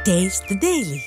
Taste the Daily.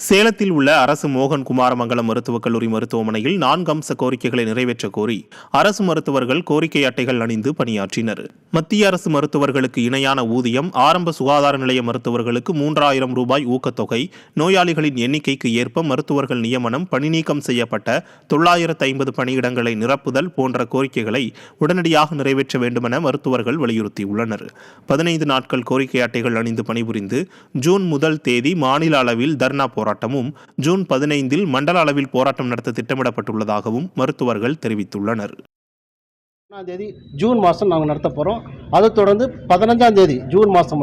சேலத்தில் உள்ள அரசு மோகன் குமாரமங்கலம் மருத்துவக் கல்லூரி மருத்துவமனையில் 4 அம்ச கோரிக்கைகளை நிறைவேற்ற கோரி அரசு மருத்துவர்கள் கோரிக்கை அட்டைகள் அணிந்து பணியாற்றினர். மத்திய அரசு மருத்துவர்களுக்கு இணையான ஊதியம், ஆரம்ப சுகாதார நிலைய மருத்துவர்களுக்கு 3000 ரூபாய் ஊக்கத்தொகை, நோயாளிகளின் எண்ணிக்கைக்கு ஏற்ப மருத்துவர்கள் நியமனம், பணி நீக்கம் செய்யப்பட்ட 950 பணியிடங்களை நிரப்புதல் போன்ற கோரிக்கைகளை உடனடியாக நிறைவேற்ற வேண்டுமென மருத்துவர்கள் வலியுறுத்தியுள்ளனர். 15 நாட்கள் கோரிக்கை அட்டைகள் அணிந்து பணிபுரிந்து ஜூன் 1 தேதி மாநில அளவில் தர்ணா போராட்டமும், ஜூன் 15 மண்டல அளவில் போராட்டம் நடத்த திட்டமிடப்பட்டுள்ளதாகவும் மருத்துவர்கள் தெரிவித்துள்ளனர். ஜூன் மாதம் நாங்கள் நடத்த போகிறோம். அதை தொடர்ந்து 15ஆம் தேதி ஜூன் மாதம்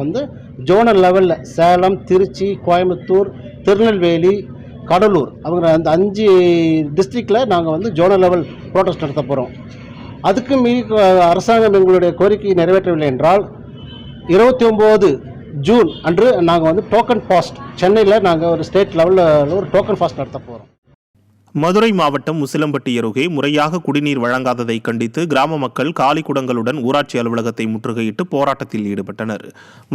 ஜோனல் லெவலில் சேலம், திருச்சி, கோயம்புத்தூர், திருநெல்வேலி, கடலூர் அவங்க அந்த 5 டிஸ்ட்ரிக்டில் நாங்கள் ஜோனல் லெவல் ப்ரோட்டஸ்ட் நடத்த போகிறோம். அதுக்கு அரசாங்கம் எங்களுடைய கோரிக்கையை நிறைவேற்றவில்லை என்றால் 29 ஜூன் அன்று நாங்கள் டோக்கன் ஃபாஸ்ட் சென்னையில் நாங்கள் ஒரு ஸ்டேட் லெவலில் ஒரு டோக்கன் ஃபாஸ்ட் நடத்த போகிறோம். மதுரை மாவட்டம் உசிலம்பட்டி அருகே முறையாக குடிநீர் வழங்காததை கண்டித்து கிராம மக்கள் காலி குடங்களுடன் ஊராட்சி அலுவலகத்தை முற்றுகையிட்டு போராட்டத்தில் ஈடுபட்டனர்.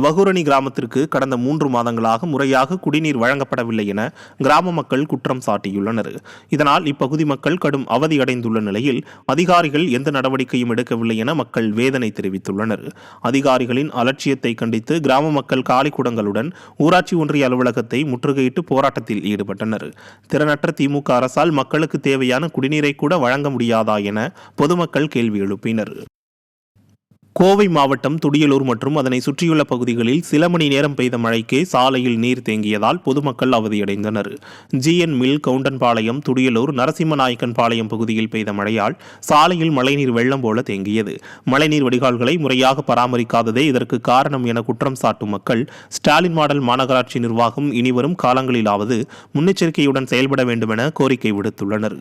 வகுரணி கிராமத்திற்கு கடந்த 3 மாதங்களாக முறையாக குடிநீர் வழங்கப்படவில்லை என கிராம மக்கள் குற்றம் சாட்டியுள்ளனர். இதனால் இப்பகுதி மக்கள் கடும் அவதியடைந்துள்ள நிலையில் அதிகாரிகள் எந்த நடவடிக்கையும் எடுக்கவில்லை என மக்கள் வேதனை தெரிவித்துள்ளனர். அதிகாரிகளின் அலட்சியத்தை கண்டித்து கிராம மக்கள் காலி குடங்களுடன் ஊராட்சி ஒன்றிய அலுவலகத்தை முற்றுகையிட்டு போராட்டத்தில் ஈடுபட்டனர். திறனற்ற திமுக அரசால் மக்களுக்கு தேவையான குடிநீரை கூட வழங்க முடியாதா என பொதுமக்கள் கேள்வி எழுப்பினர். கோவை மாவட்டம் துடியலூர் மற்றும் அதனை சுற்றியுள்ள பகுதிகளில் சில மணி நேரம் பெய்த மழைக்கே சாலையில் நீர் தேங்கியதால் பொதுமக்கள் அவதியடைந்தனர். GN மில், கவுண்டன்பாளையம், துடியலூர், நரசிம்மநாயக்கன் பாளையம் பகுதியில் பெய்த மழையால் சாலையில் மழைநீர் வெள்ளம் போல தேங்கியது. மழைநீர் வடிகால்களை முறையாக பராமரிக்காததே இதற்கு காரணம் என குற்றம் சாட்டும் மக்கள் ஸ்டாலின் மாடல் மாநகராட்சி நிர்வாகம் இனிவரும் காலங்களிலாவது முன்னெச்சரிக்கையுடன் செயல்பட வேண்டும் என கோரிக்கை விடுத்துள்ளனர்.